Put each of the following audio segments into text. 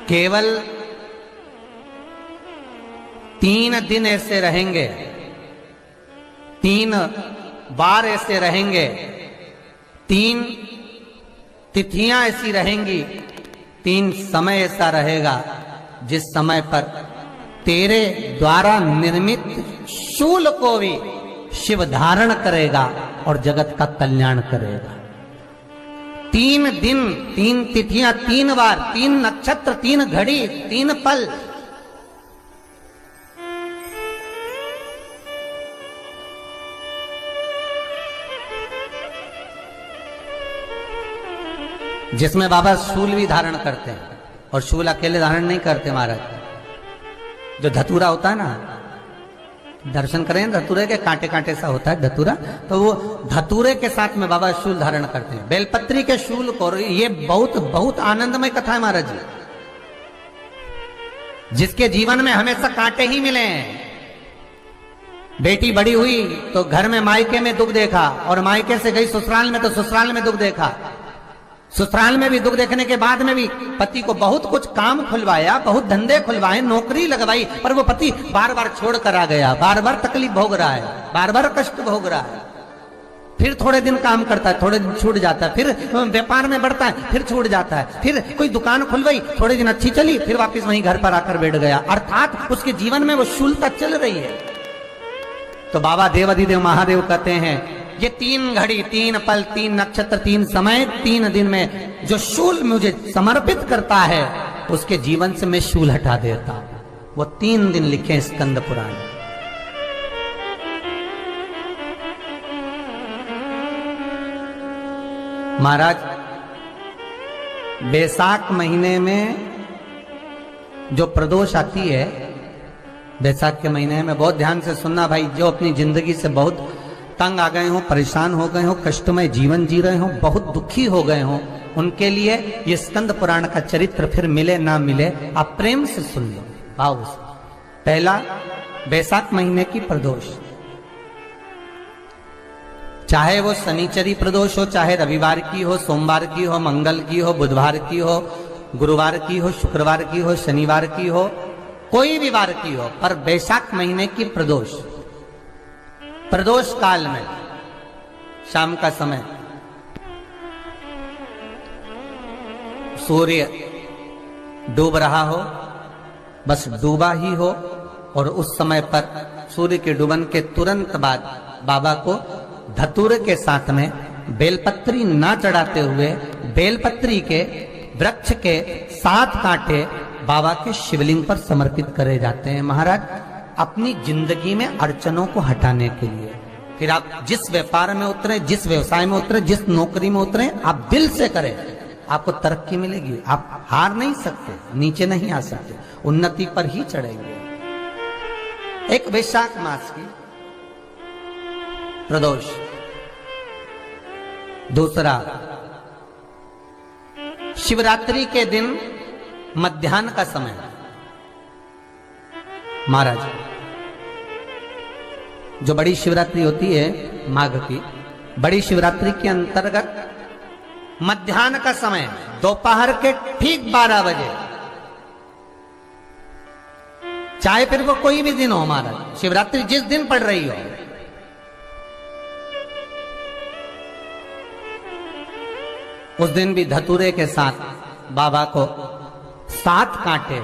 केवल 3 दिन ऐसे रहेंगे, 3 बार ऐसे रहेंगे, 3 तिथियां ऐसी रहेंगी, 3 समय ऐसा रहेगा जिस समय पर तेरे द्वारा निर्मित शूल को भी शिव धारण करेगा और जगत का कल्याण करेगा। 3 दिन, 3 तिथियां, 3 बार, 3 नक्षत्र, 3 घड़ी, 3 पल। जिसमें बाबा शूल भी धारण करते हैं, और शूल अकेले धारण नहीं करते महाराज। जो धतूरा होता है ना, दर्शन करें धतूरे के, कांटे कांटे सा होता है धतूरा, तो वो धतूरे के साथ में बाबा शूल धारण करते हैं, बेलपत्री के शूल को। ये बहुत बहुत आनंदमय कथा है महाराज जी। जिसके जीवन में हमेशा कांटे ही मिले हैं। बेटी बड़ी हुई तो घर में मायके में दुख देखा, और मायके से गई ससुराल में तो ससुराल में दुख देखा। ससुराल में भी दुख देखने के बाद में भी पति को बहुत कुछ काम खुलवाया, बहुत धंधे खुलवाए, नौकरी लगवाई, पर वो पति बार बार छोड़ कर आ गया, बार बार तकलीफ भोग रहा है, बार बार कष्ट भोग रहा है। फिर थोड़े दिन काम करता है, थोड़े दिन छूट जाता है, फिर व्यापार में बढ़ता है, फिर छूट जाता है, फिर कोई दुकान खुलवाई, थोड़े दिन अच्छी चली, फिर वापस वहीं घर पर आकर बैठ गया। अर्थात उसके जीवन में वो शूलता चल रही है। तो बाबा देवाधिदेव महादेव कहते हैं, ये 3 घड़ी, 3 पल, 3 नक्षत्र, 3 समय, 3 दिन में जो शूल मुझे समर्पित करता है, उसके जीवन से मैं शूल हटा देता हूं। वो 3 दिन लिखे स्कंद पुराण। महाराज, बैसाख महीने में जो प्रदोष आती है, बैसाख के महीने में बहुत ध्यान से सुनना भाई, जो अपनी जिंदगी से बहुत तंग आ गए हो, परेशान हो गए हो, कष्टमय जीवन जी रहे हो, बहुत दुखी हो गए हो, उनके लिए ये स्कंद पुराण का चरित्र फिर मिले ना मिले, आप प्रेम से सुन लो, भाव से। पहला, बैसाख महीने की प्रदोष, चाहे वो शनिचरी प्रदोष हो, चाहे रविवार की हो, सोमवार की हो, मंगल की हो, बुधवार की हो, गुरुवार की हो, शुक्रवार की हो, शनिवार की हो, कोई भी वार की हो, पर बैसाख महीने की प्रदोष, प्रदोष काल में शाम का समय सूर्य डूब रहा हो, बस डूबा ही हो, और उस समय पर सूर्य के डूबन के तुरंत बाद बाबा को धतूरे के साथ में बेलपत्री ना चढ़ाते हुए बेलपत्री के वृक्ष के 7 कांटे बाबा के शिवलिंग पर समर्पित करे जाते हैं महाराज, अपनी जिंदगी में अड़चनों को हटाने के लिए। फिर आप जिस व्यापार में उतरे, जिस व्यवसाय में उतरे, जिस नौकरी में उतरे, आप दिल से करें, आपको तरक्की मिलेगी। आप हार नहीं सकते, नीचे नहीं आ सकते, उन्नति पर ही चढ़ेंगे। एक वैशाख मास की प्रदोष। दूसरा, शिवरात्रि के दिन मध्याह्न का समय महाराज, जो बड़ी शिवरात्रि होती है माघ की, बड़ी शिवरात्रि के अंतर्गत मध्याह्न का समय, दोपहर के ठीक 12 बजे, चाहे फिर वो कोई भी दिन हो महाराज, शिवरात्रि जिस दिन पड़ रही हो, उस दिन भी धतूरे के साथ बाबा को 7 कांटे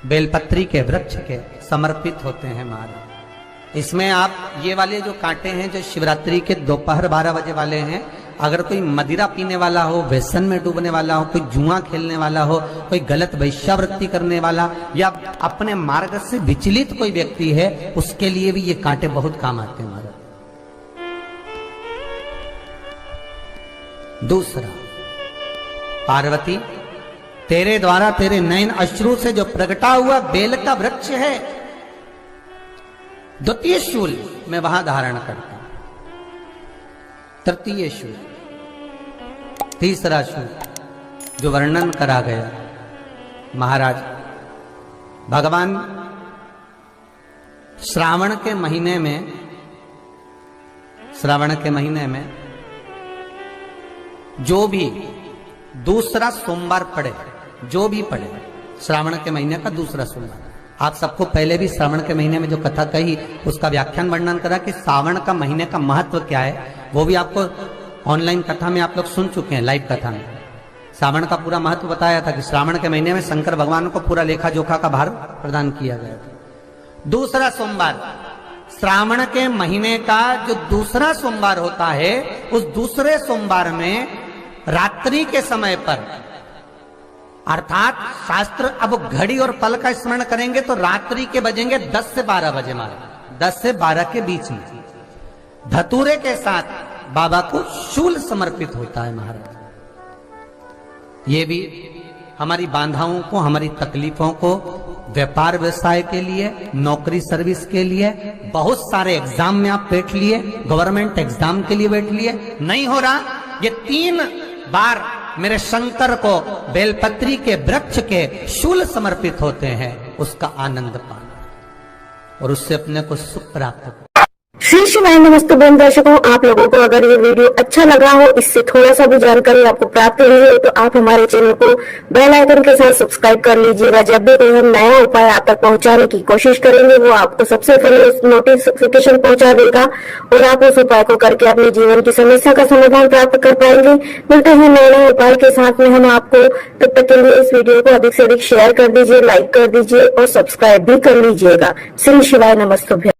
बेलपत्री के वृक्ष के समर्पित होते हैं महाराज। इसमें आप ये वाले जो कांटे हैं, जो शिवरात्रि के दोपहर 12 बजे वाले हैं, अगर कोई मदिरा पीने वाला हो, व्यसन में डूबने वाला हो, कोई जुआ खेलने वाला हो, कोई गलत वैश्यावृत्ति करने वाला, या अपने मार्ग से विचलित कोई व्यक्ति है, उसके लिए भी ये कांटे बहुत काम आते हैं महाराज। दूसरा, पार्वती, तेरे द्वारा तेरे नयन अश्रु से जो प्रगटा हुआ बेल का वृक्ष है, द्वितीय शूल मैं वहां धारण करता हूं, तृतीय शूल, तीसरा शूल जो वर्णन करा गया महाराज। भगवान श्रावण के महीने में जो भी दूसरा सोमवार पड़े, जो भी पड़े, श्रावण के महीने का दूसरा सोमवार। आप सबको पहले भी श्रावण के महीने में जो कथा कही उसका व्याख्यान वर्णन करा कि श्रावण का महीने का महत्व क्या है, वो भी आपको ऑनलाइन कथा में आप लोग सुन चुके हैं, लाइव कथा में श्रावण का पूरा महत्व बताया था कि श्रावण के महीने में शंकर भगवान को पूरा लेखा जोखा का भार प्रदान किया गया था। दूसरा सोमवार, श्रावण के महीने का जो दूसरा सोमवार होता है, उस दूसरे सोमवार में रात्रि के समय पर, अर्थात शास्त्र अब घड़ी और पल का स्मरण करेंगे तो रात्रि के बजेंगे 10 से 12 बजे, मारे 10 से 12 के बीच में धतूरे के साथ बाबा को शूल समर्पित होता है महाराज। ये भी हमारी बाधाओं को, हमारी तकलीफों को, व्यापार व्यवसाय के लिए, नौकरी सर्विस के लिए, बहुत सारे एग्जाम में आप बैठ लिए, गवर्नमेंट एग्जाम के लिए बैठ लिए, नहीं हो रहा, ये 3 बार मेरे शंकर को बेलपत्री के वृक्ष के शूल समर्पित होते हैं, उसका आनंद पाना और उससे अपने को सुख प्राप्त हो। श्री शिवाय नमस्ते बंधु दर्शकों, आप लोगों को अगर ये वीडियो अच्छा लगा हो, इससे थोड़ा सा भी जानकारी आपको प्राप्त हुई है, तो आप हमारे चैनल को बेल आइकन के साथ सब्सक्राइब कर लीजिएगा। जब भी कोई हम नया उपाय आप तक पहुंचाने की कोशिश करेंगे, वो आपको सबसे पहले नोटिफिकेशन पहुंचा देगा और आप उस उपाय को करके अपने जीवन की समस्या का समाधान प्राप्त कर पाएंगे। मिलते हैं नए उपाय के साथ में हम आपको, तब तक के लिए इस वीडियो को अधिक से अधिक शेयर कर दीजिए, लाइक कर दीजिए और सब्सक्राइब भी कर लीजिएगा। श्री शिवाय नमस्ते।